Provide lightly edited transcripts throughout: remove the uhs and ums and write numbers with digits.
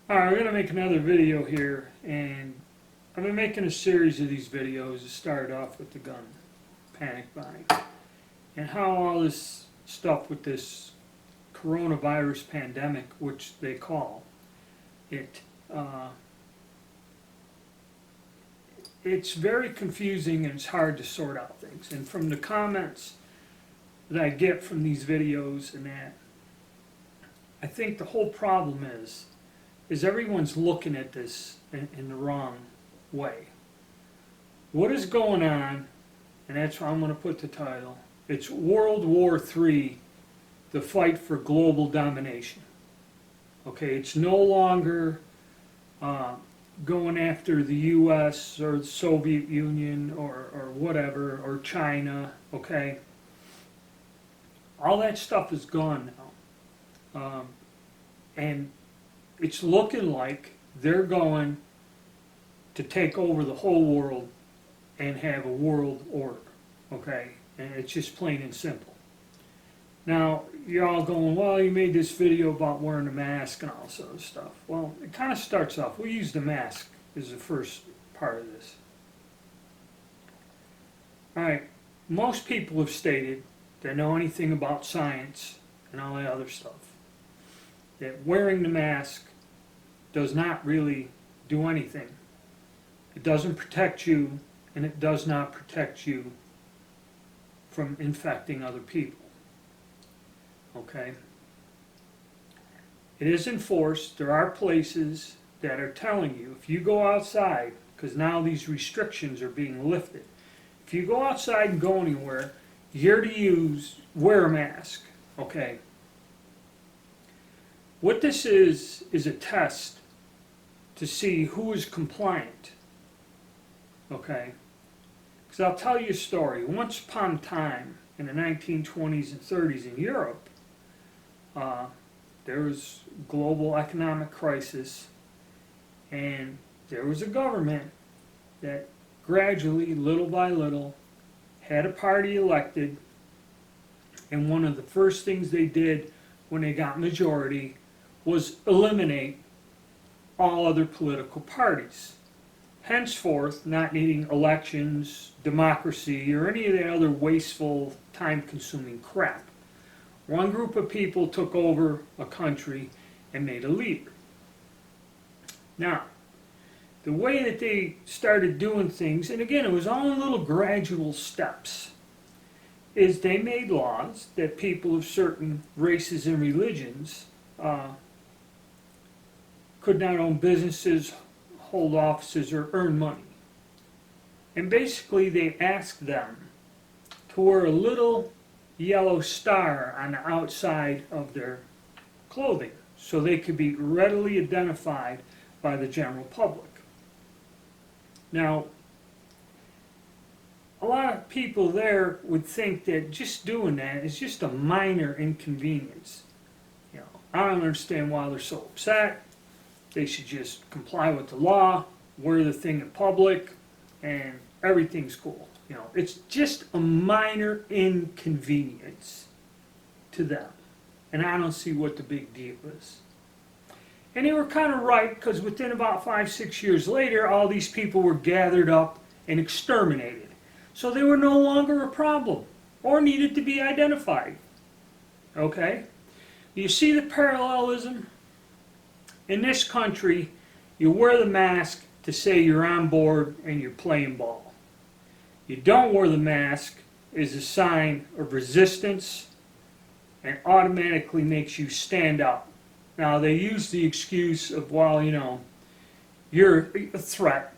Alright, we're going to make another video here, and I've been making a series of these videos. It started off with the gun panic buying and how all this stuff with this coronavirus pandemic, which they call it, it's very confusing and it's hard to sort out things. And from the comments that I get from these videos and that, I think the whole problem is everyone's looking at this in the wrong way. What is going on, and that's why I'm going to put the title, it's World War III, the fight for global domination. Okay, it's no longer going after the U.S. or the Soviet Union or whatever, or China, okay? All that stuff is gone now. And it's looking like they're going to take over the whole world and have a world order, okay? And it's just plain and simple. Now, you're all going, well, you made this video about wearing a mask and all this other stuff. Well, it kind of starts off, we use the mask as the first part of this. Alright, most people have stated that know anything about science and all that other stuff, that wearing the mask does not really do anything. It doesn't protect you, and it does not protect you from infecting other people. Okay? It is enforced. There are places that are telling you, if you go outside, because now these restrictions are being lifted, if you go outside and go anywhere, you're to wear a mask. Okay? What this is a test to see who is compliant. Okay? Because I'll tell you a story. Once upon a time, in the 1920s and 30s in Europe, there was global economic crisis, and there was a government that gradually, little by little, had a party elected, and one of the first things they did when they got majority was eliminate all other political parties. Henceforth, not needing elections, democracy, or any of that other wasteful, time-consuming crap. One group of people took over a country and made a leader. Now, the way that they started doing things, and again, it was all in little gradual steps, is they made laws that people of certain races and religions could not own businesses, hold offices, or earn money. And basically they asked them to wear a little yellow star on the outside of their clothing so they could be readily identified by the general public. Now, a lot of people there would think that just doing that is just a minor inconvenience. You know, I don't understand why they're so upset. They should just comply with the law, wear the thing in public, and everything's cool. You know, it's just a minor inconvenience to them. And I don't see what the big deal is. And they were kind of right, because within about 5-6 years later, all these people were gathered up and exterminated. So they were no longer a problem or needed to be identified. Okay? You see the parallelism? In this country, you wear the mask to say you're on board and you're playing ball. You don't wear the mask is a sign of resistance and automatically makes you stand up. Now, they use the excuse of, well, you know, you're a threat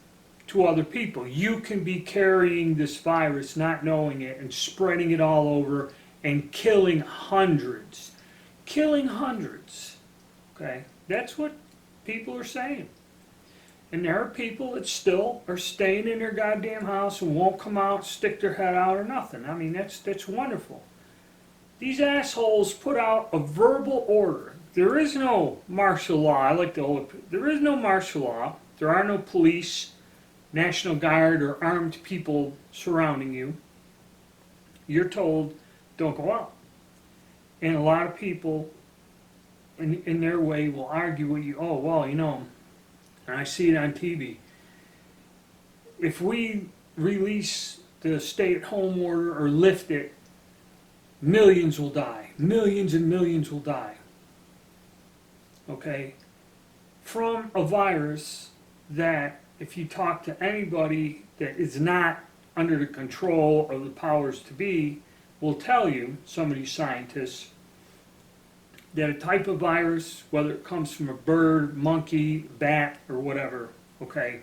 to other people. You can be carrying this virus, not knowing it, and spreading it all over and killing hundreds. Killing hundreds. Okay? That's what people are saying. And there are people that still are staying in their goddamn house and won't come out, stick their head out or nothing. I mean, that's wonderful. These assholes put out a verbal order. There is no martial law. There is no martial law. There are no police, National Guard, or armed people surrounding you. You're told, don't go out. And a lot of people in their way, will argue with you, oh, well, you know, and I see it on TV. If we release the stay-at-home order or lift it, millions will die. Millions and millions will die. Okay? From a virus that, if you talk to anybody that is not under the control of the powers to be, will tell you, some of these scientists, that a type of virus, whether it comes from a bird, monkey, bat, or whatever, okay,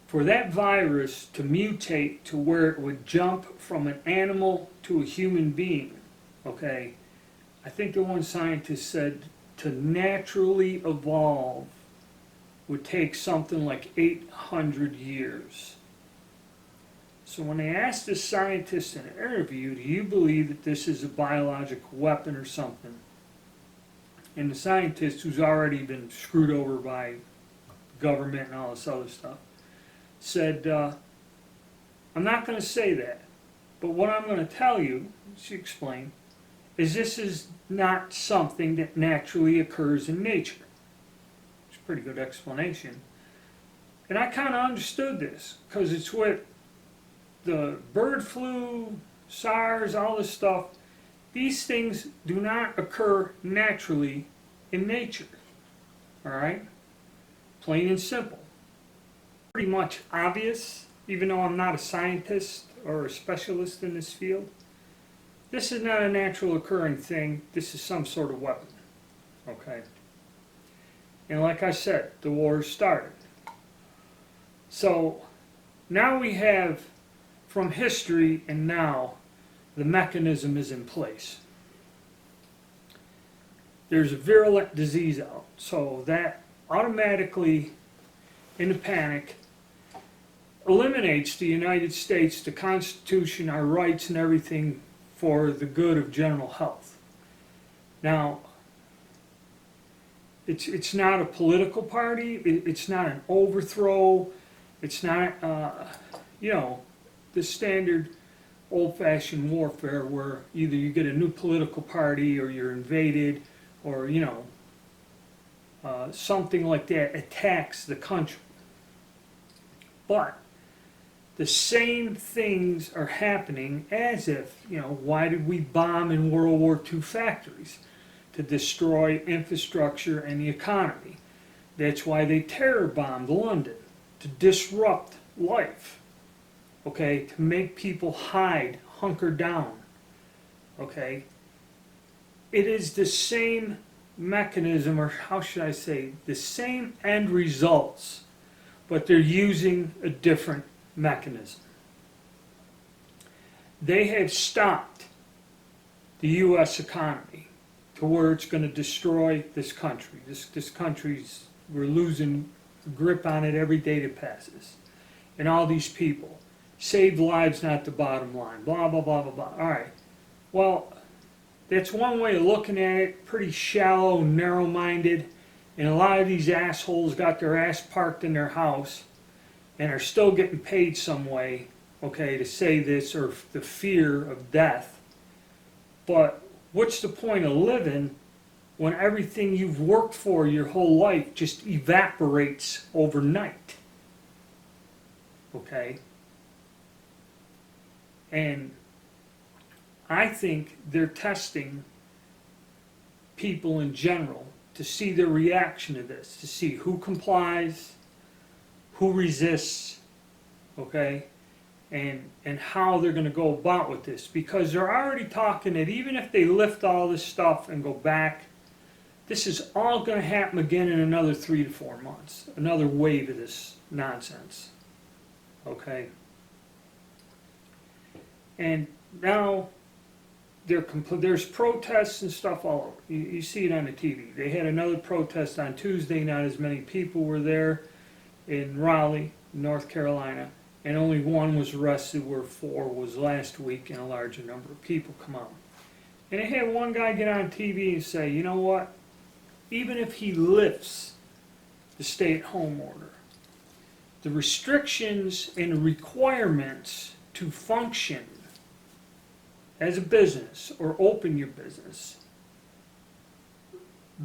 for that virus to mutate to where it would jump from an animal to a human being, okay, I think the one scientist said to naturally evolve would take something like 800 years. So when they asked this scientist in an interview, do you believe that this is a biological weapon or something? And the scientist, who's already been screwed over by government and all this other stuff, said, I'm not going to say that, but what I'm going to tell you, she explained, is this is not something that naturally occurs in nature. It's a pretty good explanation. And I kind of understood this, because it's what the bird flu, SARS, all this stuff, these things do not occur naturally in nature. All right? Plain and simple. Pretty much obvious, even though I'm not a scientist or a specialist in this field. This is not a natural occurring thing. This is some sort of weapon. Okay? And like I said, the war started. So now we have, from history and now, the mechanism is in place. There's a virulent disease out, so that automatically, in a panic, eliminates the United States, the Constitution, our rights and everything for the good of general health. Now, it's not a political party, it's not an overthrow, it's not, you know, the standard old-fashioned warfare where either you get a new political party or you're invaded or, you know, something like that attacks the country. But the same things are happening as if, you know, why did we bomb in World War II factories? To destroy infrastructure and the economy. That's why they terror bombed London, to disrupt life. Okay, to make people hide, hunker down. Okay, it is the same mechanism, or how should I say, the same end results, but they're using a different mechanism. They have stopped the U.S. economy to where it's going to destroy this country. This country's, we're losing grip on it every day that passes. And all these people. Saved lives, not the bottom line. Blah, blah, blah, blah, blah. All right. Well, that's one way of looking at it. Pretty shallow, narrow-minded. And a lot of these assholes got their ass parked in their house and are still getting paid some way, okay, to say this, or the fear of death. But what's the point of living when everything you've worked for your whole life just evaporates overnight? Okay? And I think they're testing people in general to see their reaction to this, to see who complies, who resists, okay, and how they're going to go about with this. Because they're already talking that even if they lift all this stuff and go back, this is all going to happen again in another 3 to 4 months. Another wave of this nonsense, okay? And now there's protests and stuff all over. You see it on the TV. They had another protest on Tuesday. Not as many people were there in Raleigh, North Carolina, and only one was arrested, where 4 was last week, and a larger number of people come out. And they had one guy get on TV and say, you know what? Even if he lifts the stay-at-home order, the restrictions and the requirements to function as a business or open your business,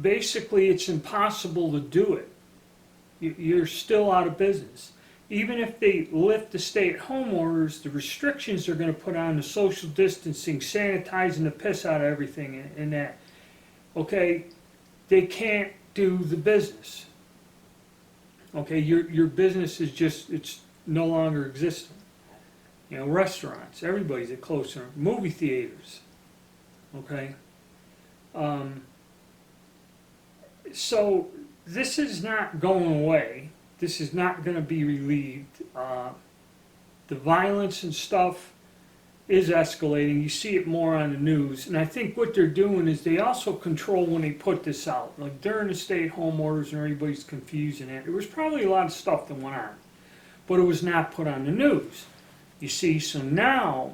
basically it's impossible to do it. You're still out of business. Even if they lift the stay-at-home orders, the restrictions they're going to put on the social distancing, sanitizing the piss out of everything and that, okay, they can't do the business. Okay, your business is just, it's no longer existing. You know, restaurants, everybody's at closer, movie theaters, okay? So this is not going away. This is not going to be relieved. The violence and stuff is escalating. You see it more on the news. And I think what they're doing is they also control when they put this out. Like during the stay-at-home orders and everybody's confused in it, there was probably a lot of stuff that went on. But it was not put on the news. You see, so now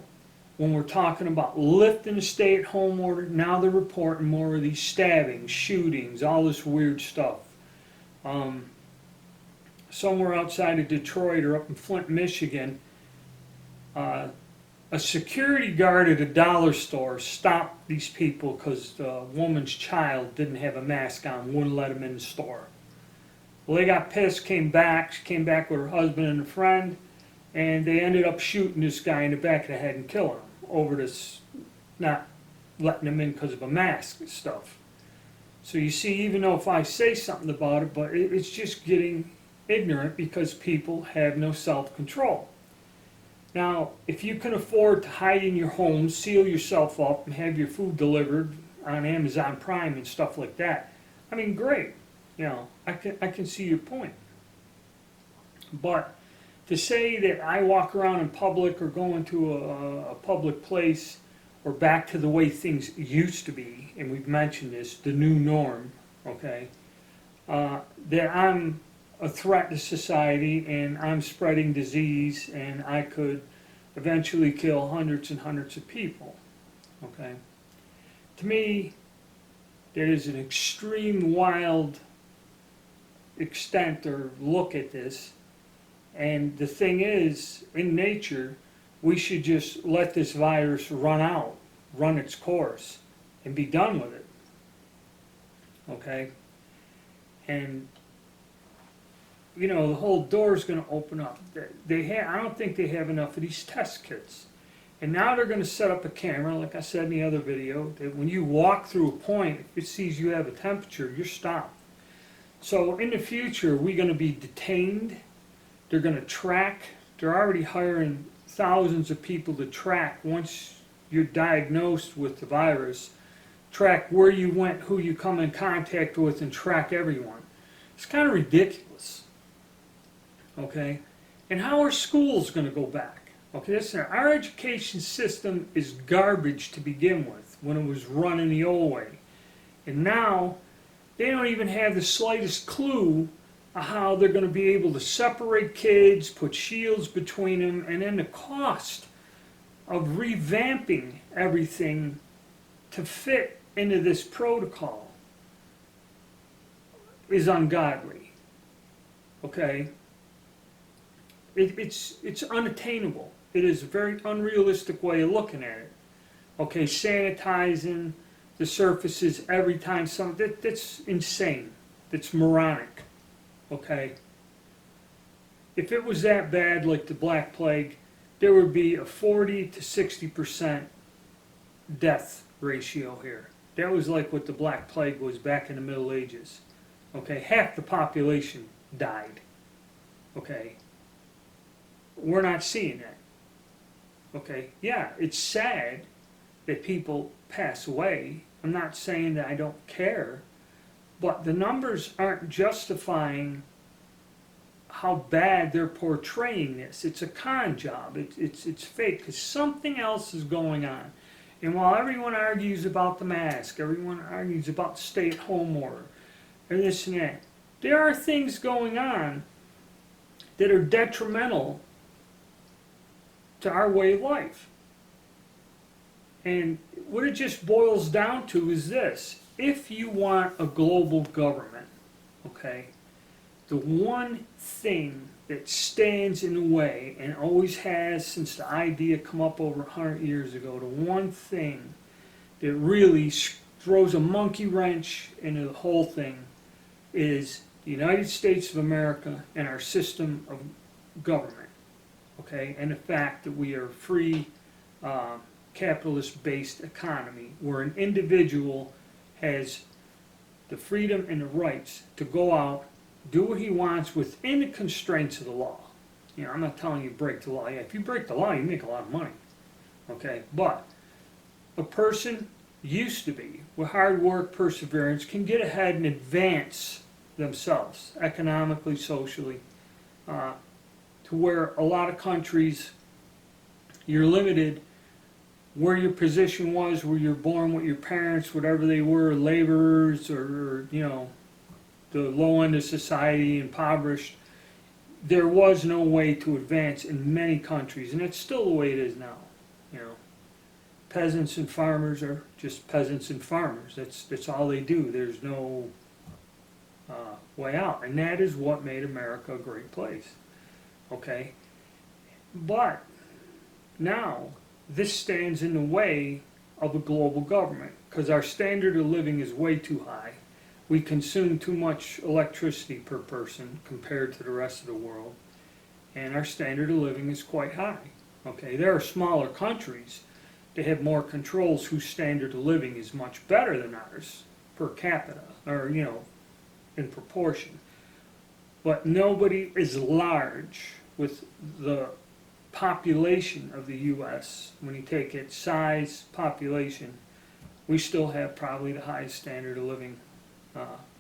when we're talking about lifting the stay-at-home order, now they're reporting more of these stabbings, shootings, all this weird stuff. Somewhere outside of Detroit or up in Flint, Michigan, a security guard at a dollar store stopped these people because the woman's child didn't have a mask on, wouldn't let him in the store. Well, they got pissed, came back. She came back with her husband and a friend, and they ended up shooting this guy in the back of the head and killing him over this not letting him in because of a mask and stuff. So you see, even though if I say something about it, but it's just getting ignorant because people have no self-control. Now, if you can afford to hide in your home, seal yourself up, and have your food delivered on Amazon Prime and stuff like that, I mean, great. You know, I can see your point. But to say that I walk around in public or go into a public place or back to the way things used to be, and we've mentioned this, the new norm, okay, that I'm a threat to society and I'm spreading disease and I could eventually kill hundreds and hundreds of people, okay? To me, there is an extreme wild extent or look at this, and the thing is, in nature, we should just let this virus run its course, and be done with it, okay? And you know, the whole door is going to open up. I don't think they have enough of these test kits. And now they're going to set up a camera, like I said in the other video, that when you walk through a point, if it sees you have a temperature, you're stopped. So in the future, we're going to be detained. They're going to track. They're already hiring thousands of people to track once you're diagnosed with the virus. Track where you went, who you come in contact with, and track everyone. It's kind of ridiculous. Okay, and how are schools going to go back? Okay, listen, our education system is garbage to begin with when it was run in the old way. And now, they don't even have the slightest clue of how they're going to be able to separate kids, put shields between them, and then the cost of revamping everything to fit into this protocol is ungodly. Okay? It's unattainable. It is a very unrealistic way of looking at it. Okay, sanitizing the surfaces every time that's insane. That's moronic. Okay? If it was that bad like the Black Plague, there would be a 40 to 60% death ratio here. That was like what the Black Plague was back in the Middle Ages. Okay, half the population died. Okay? We're not seeing that. Okay, yeah, it's sad that people pass away. I'm not saying that I don't care, but the numbers aren't justifying how bad they're portraying this. It's a con job. It's fake because something else is going on. And while everyone argues about the mask, everyone argues about stay-at-home order, and this and that, there are things going on that are detrimental to our way of life. And what it just boils down to is this. If you want a global government, okay, the one thing that stands in the way and always has since the idea come up over 100 years ago, the one thing that really throws a monkey wrench into the whole thing is the United States of America and our system of government, okay, and the fact that we are a free, capitalist-based economy where an individual has the freedom and the rights to go out, do what he wants within the constraints of the law. You know, I'm not telling you break the law. Yeah, if you break the law, you make a lot of money, okay, but a person used to be, with hard work, perseverance, can get ahead and advance themselves economically, socially, to where a lot of countries you're limited where your position was, where you're born, what your parents, whatever they were, laborers or you know, the low end of society, impoverished. There was no way to advance in many countries, and it's still the way it is now. You know, peasants and farmers are just peasants and farmers. That's all they do. There's no way out, and that is what made America a great place. Okay, but now this stands in the way of a global government because our standard of living is way too high. We consume too much electricity per person compared to the rest of the world, and our standard of living is quite high. Okay, there are smaller countries that have more controls whose standard of living is much better than ours per capita, or you know, in proportion. But nobody is large with the population of the U.S. When you take its size, population, we still have probably the highest standard of living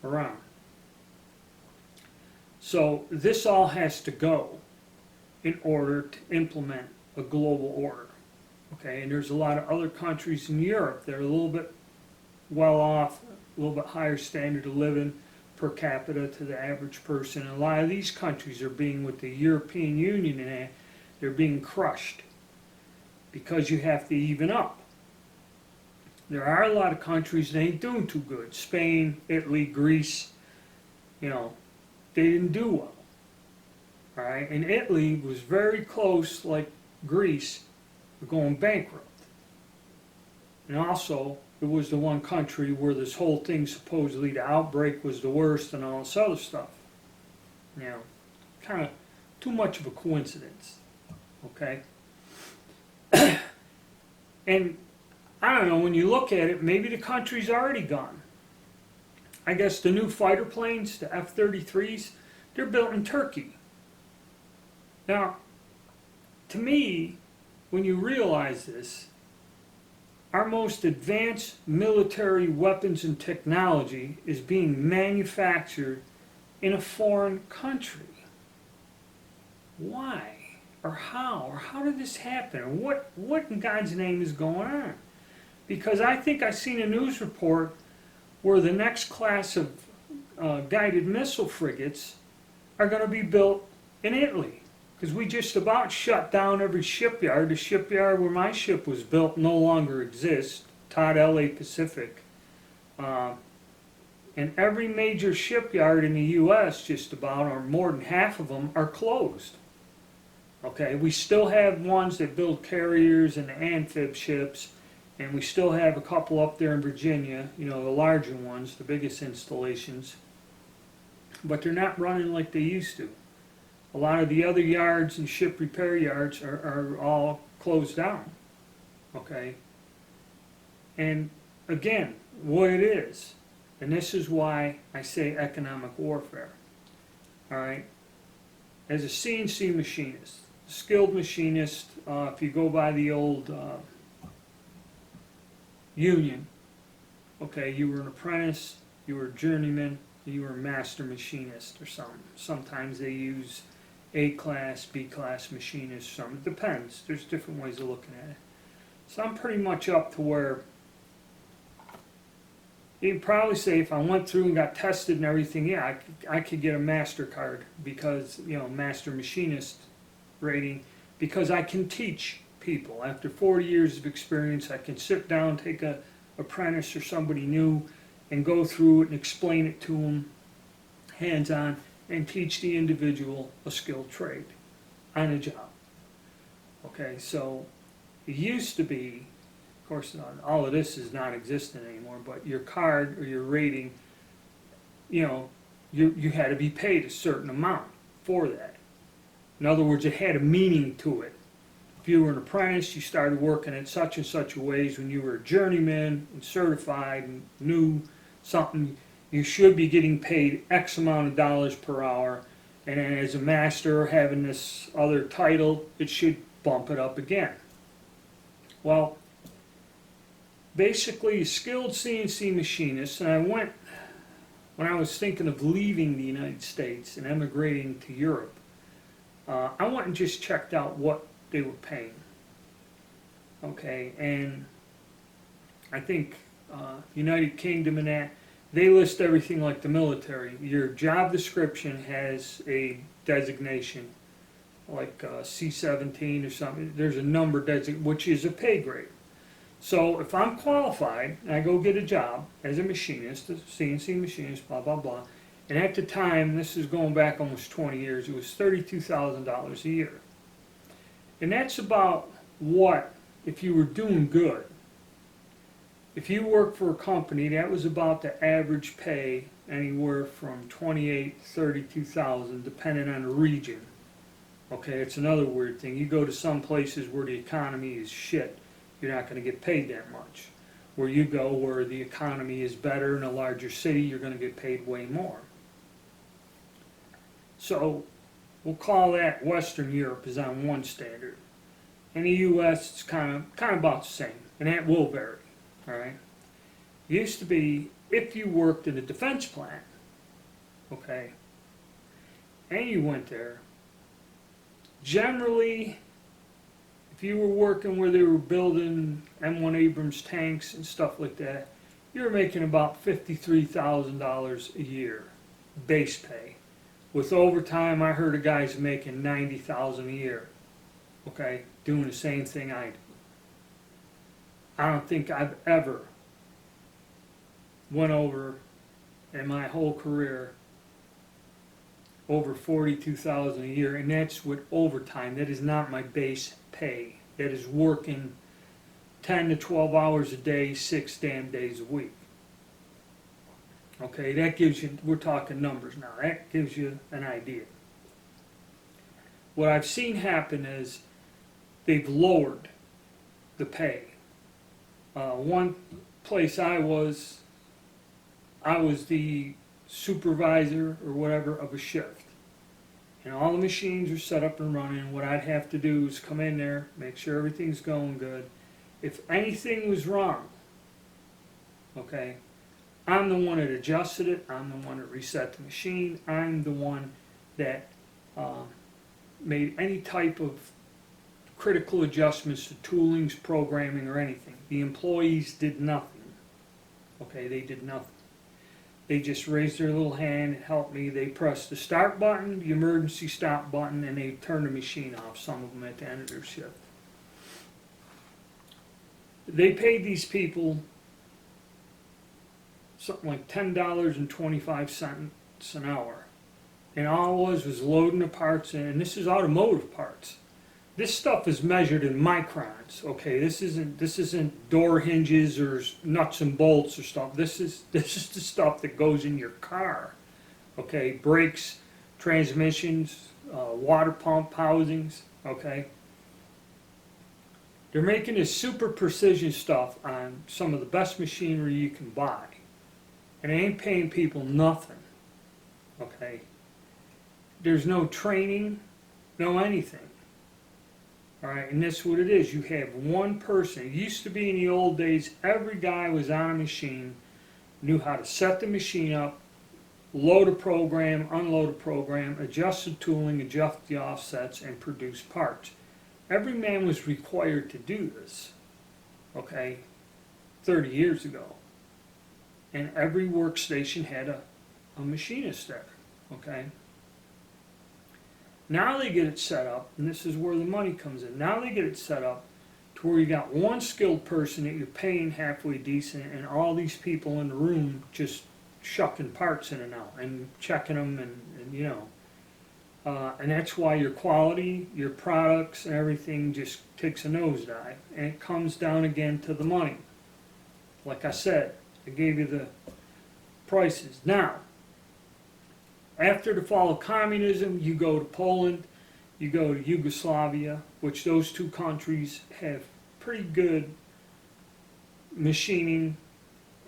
around. So this all has to go in order to implement a global order. Okay, and there's a lot of other countries in Europe that are a little bit well off, a little bit higher standard of living per capita to the average person. And a lot of these countries are being, with the European Union and they're being crushed because you have to even up. There are a lot of countries that ain't doing too good. Spain, Italy, Greece, you know, they didn't do well. All right, and Italy was very close, like Greece, to going bankrupt. And also, it was the one country where this whole thing, supposedly the outbreak was the worst and all this other stuff. You know, kind of too much of a coincidence. Okay? And I don't know, when you look at it, maybe the country's already gone. I guess the new fighter planes, the F-33s, they're built in Turkey. Now, to me, when you realize this, our most advanced military weapons and technology is being manufactured in a foreign country. Why? Or how? Or how did this happen? Or what in God's name is going on? Because I think I've seen a news report where the next class of guided missile frigates are going to be built in Italy. Because we just about shut down every shipyard. The shipyard where my ship was built no longer exists, Todd L.A. Pacific. And every major shipyard in the U.S., just about, or more than half of them, are closed. Okay, we still have ones that build carriers and amphib ships, and we still have a couple up there in Virginia, you know, the larger ones, the biggest installations. But they're not running like they used to. A lot of the other yards and ship repair yards are all closed down. Okay? And again, what it is, and this is why I say economic warfare. Alright? As a CNC machinist, skilled machinist, if you go by the old union, okay, you were an apprentice, you were a journeyman, you were a master machinist or something. Sometimes they use A-class, B-class machinist, some. It depends. There's different ways of looking at it. So I'm pretty much up to where you can probably say if I went through and got tested and everything, yeah, I could get a MasterCard because, you know, master machinist rating, because I can teach people. After 40 years of experience, I can sit down, take a apprentice or somebody new and go through it and explain it to them hands-on and teach the individual a skilled trade on a job. Okay, so it used to be, of course, all of this is non-existent anymore, but your card or your rating, you know, you had to be paid a certain amount for that. In other words, it had a meaning to it. If you were an apprentice, you started working at such and such a ways. When you were a journeyman and certified and knew something, you should be getting paid X amount of dollars per hour. And then as a master, having this other title, it should bump it up again. Well, basically, a skilled CNC machinist, and when I was thinking of leaving the United States and emigrating to Europe, I went and just checked out what they were paying. Okay, and I think United Kingdom and that, they list everything like the military. Your job description has a designation, like C-17 or something. There's a number which is a pay grade. So if I'm qualified and I go get a job as a machinist, a CNC machinist, blah, blah, blah, and at the time, this is going back almost 20 years, it was $32,000 a year. And that's about what, if you were doing good, if you worked for a company, that was about the average pay, anywhere from 28 to 32,000, depending on the region. Okay, it's another weird thing. You go to some places where the economy is shit, you're not going to get paid that much. Where you go where the economy is better in a larger city, you're going to get paid way more. So we'll call that Western Europe is on one standard. In the U.S., it's kind of about the same, and that will vary. All right. It used to be if you worked in a defense plant, okay, and you went there. Generally, if you were working where they were building M1 Abrams tanks and stuff like that, you were making about $53,000 a year base pay. With overtime, I heard of guys making $90,000 a year. Okay, doing the same thing I do. I don't think I've ever went over in my whole career over $42,000 a year, and that's with overtime. That is not my base pay. That is working 10 to 12 hours a day, 6 damn days a week. Okay, that gives you, we're talking numbers now, that gives you an idea. What I've seen happen is they've lowered the pay. One place I was the supervisor or whatever of a shift. And all the machines are set up and running. What I'd have to do is come in there, make sure everything's going good. If anything was wrong, okay, I'm the one that adjusted it. I'm the one that reset the machine. I'm the one that made any type of critical adjustments to toolings, programming, or anything. The employees did nothing. Okay, they did nothing. They just raised their little hand and helped me. They pressed the start button, the emergency stop button, and they turned the machine off, some of them at the end of their shift. They paid these people something like $10.25 an hour. And all it was loading the parts in, and this is automotive parts. This stuff is measured in microns, okay? This isn't door hinges or nuts and bolts or stuff. This is the stuff that goes in your car, okay? Brakes, transmissions, water pump housings, okay? They're making this super precision stuff on some of the best machinery you can buy. And they ain't paying people nothing, okay? There's no training, no anything. All right, and that's what it is. You have one person. It used to be in the old days, every guy was on a machine, knew how to set the machine up, load a program, unload a program, adjust the tooling, adjust the offsets, and produce parts. Every man was required to do this, okay, 30 years ago. And every workstation had a machinist there, okay? Now they get it set up, and this is where the money comes in. Now they get it set up to where you got one skilled person that you're paying halfway decent, and all these people in the room just shucking parts in and out and checking them, and you know. And that's why your quality, your products, and everything just takes a nosedive. And it comes down again to the money. Like I said, I gave you the prices. Now, after the fall of communism, you go to Poland, you go to Yugoslavia, which those two countries have pretty good machining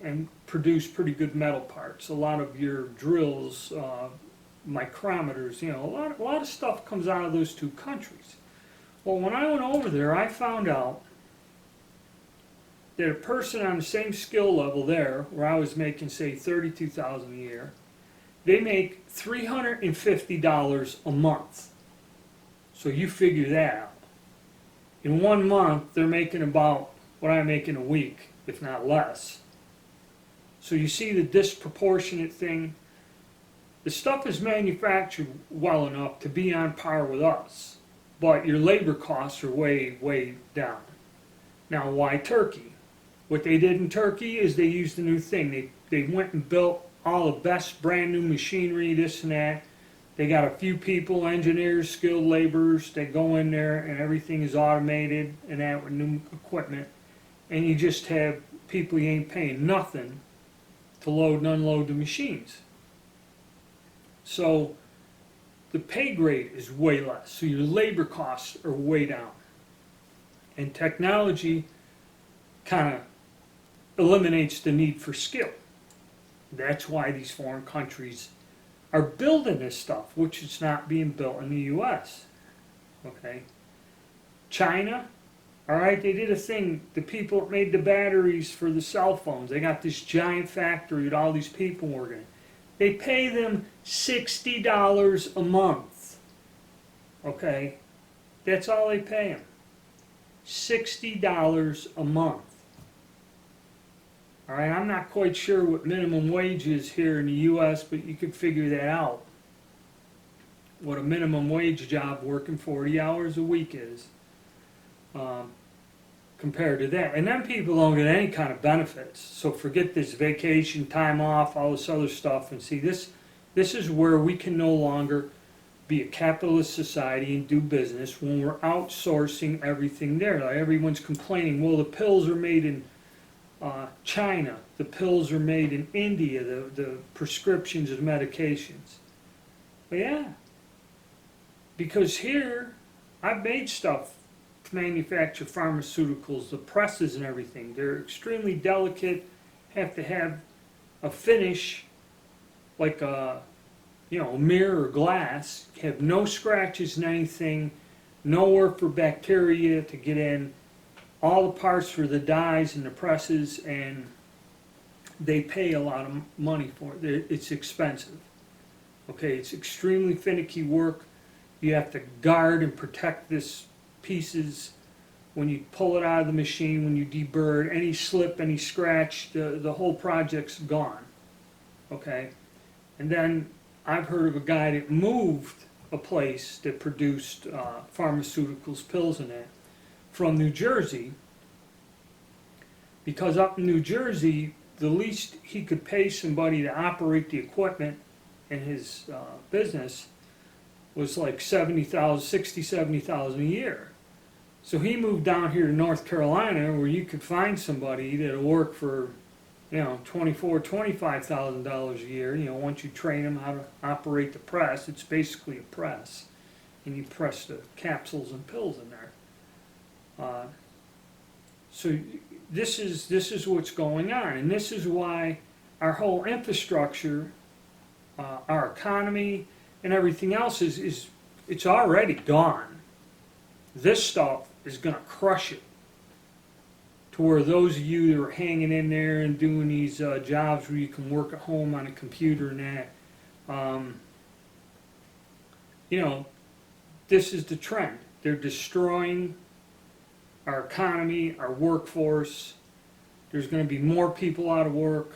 and produce pretty good metal parts. A lot of your drills, micrometers, a lot of stuff comes out of those two countries. Well, when I went over there, I found out that a person on the same skill level there, where I was making, say, $32,000 a year, they make $350 a month. So you figure that out. In 1 month, they're making about what I make in a week, if not less. So you see the disproportionate thing. The stuff is manufactured well enough to be on par with us, but your labor costs are way, way down. Now, why Turkey? What they did in Turkey is they used a new thing. They went and built all the best brand new machinery, this and that. They got a few people, engineers, skilled laborers, that go in there and everything is automated and that with new equipment. And you just have people you ain't paying nothing to load and unload the machines. So the pay grade is way less. So your labor costs are way down. And technology kind of eliminates the need for skill. That's why these foreign countries are building this stuff, which is not being built in the U.S. Okay? China, all right, they did a thing. The people that made the batteries for the cell phones, they got this giant factory with all these people working. They pay them $60 a month. Okay? That's all they pay them. $60 a month. All right, I'm not quite sure what minimum wage is here in the U.S., but you could figure that out. What a minimum wage job working 40 hours a week is compared to that. And then people don't get any kind of benefits. So forget this vacation, time off, all this other stuff. And see, this is where we can no longer be a capitalist society and do business when we're outsourcing everything there. Like everyone's complaining, well, the pills are made in China, the pills are made in India, the prescriptions of medications. But yeah, because here I've made stuff to manufacture pharmaceuticals, the presses and everything. They're extremely delicate, have to have a finish like a mirror or glass, have no scratches and anything, nowhere for bacteria to get in. All the parts for the dies and the presses, and they pay a lot of money for it. It's expensive. Okay, it's extremely finicky work. You have to guard and protect this pieces when you pull it out of the machine, when you deburr it. Any slip, any scratch, the whole project's gone. Okay, and then I've heard of a guy that moved a place that produced pharmaceuticals, pills and that, from New Jersey, because up in New Jersey, the least he could pay somebody to operate the equipment in his business was like $70,000, $60,000, $70,000 a year. So he moved down here to North Carolina, where you could find somebody that'll work for, $24,000, $25,000 a year. Once you train them how to operate the press, it's basically a press, and you press the capsules and pills in there. So this is what's going on, and this is why our whole infrastructure, our economy, and everything else it's already gone. This stuff is going to crush it, to where those of you that are hanging in there and doing these jobs where you can work at home on a computer and that, this is the trend. They're destroying our economy, our workforce. There's going to be more people out of work,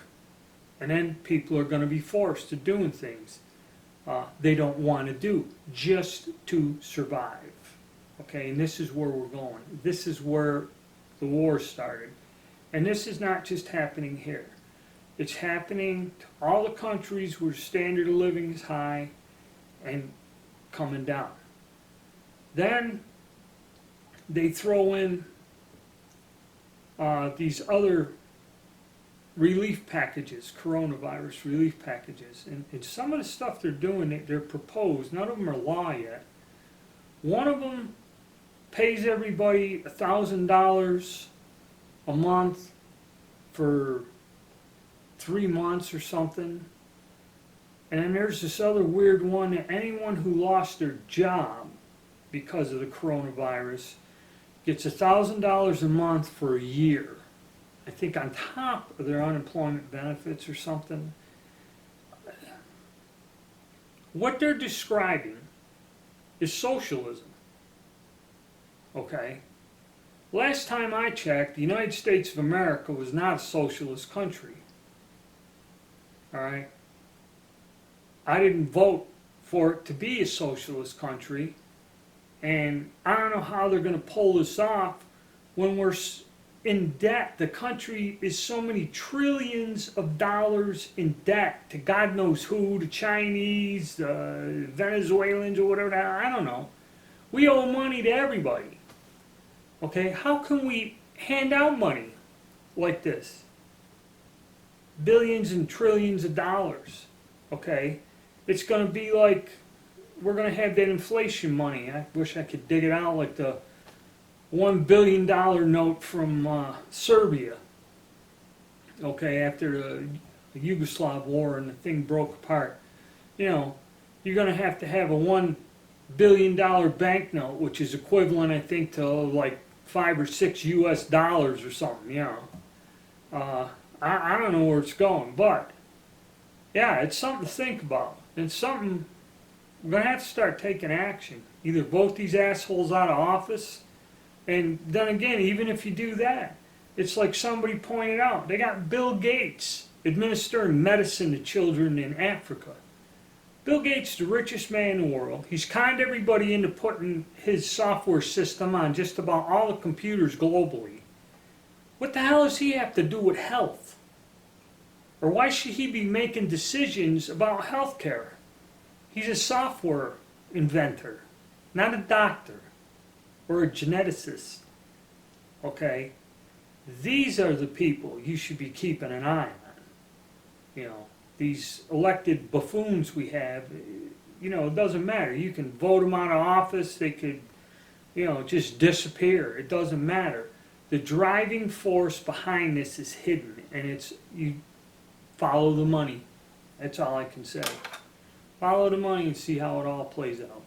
and then people are going to be forced to doing things they don't want to do just to survive. Okay, and this is where we're going. This is where the war started. And this is not just happening here. It's happening to all the countries where standard of living is high, and coming down. Then they throw in these other relief packages, coronavirus relief packages. And some of the stuff they're doing, they're proposed, none of them are law yet. One of them pays everybody $1,000 a month for 3 months or something. And then there's this other weird one that anyone who lost their job because of the coronavirus gets $1,000 a month for a year. I think on top of their unemployment benefits or something. What they're describing is socialism. Okay? Last time I checked, the United States of America was not a socialist country. Alright? I didn't vote for it to be a socialist country, and I don't know how they're going to pull this off when we're in debt. The country is so many trillions of dollars in debt to God knows who, the Chinese, the Venezuelans, or whatever. I don't know. We owe money to everybody. Okay, how can we hand out money like this? Billions and trillions of dollars. Okay, it's going to be like we're going to have that inflation money. I wish I could dig it out, like the $1 billion note from Serbia. Okay, after the Yugoslav war and the thing broke apart. You know, you're going to have a $1 billion banknote, which is equivalent, I think, to like $5 or $6 US or something. You know, I don't know where it's going, but yeah, it's something to think about. It's something we're going to have to start taking action. Either vote these assholes out of office. And then again, even if you do that, it's like somebody pointed out, they got Bill Gates administering medicine to children in Africa. Bill Gates, the richest man in the world, he's conned everybody into putting his software system on just about all the computers globally. What the hell does he have to do with health? Or why should he be making decisions about health care? He's a software inventor, not a doctor or a geneticist. Okay? These are the people you should be keeping an eye on. You know, these elected buffoons we have, you know, it doesn't matter. You can vote them out of office, they could, you know, just disappear. It doesn't matter. The driving force behind this is hidden, and it's, you follow the money. That's all I can say. Follow the money and see how it all plays out.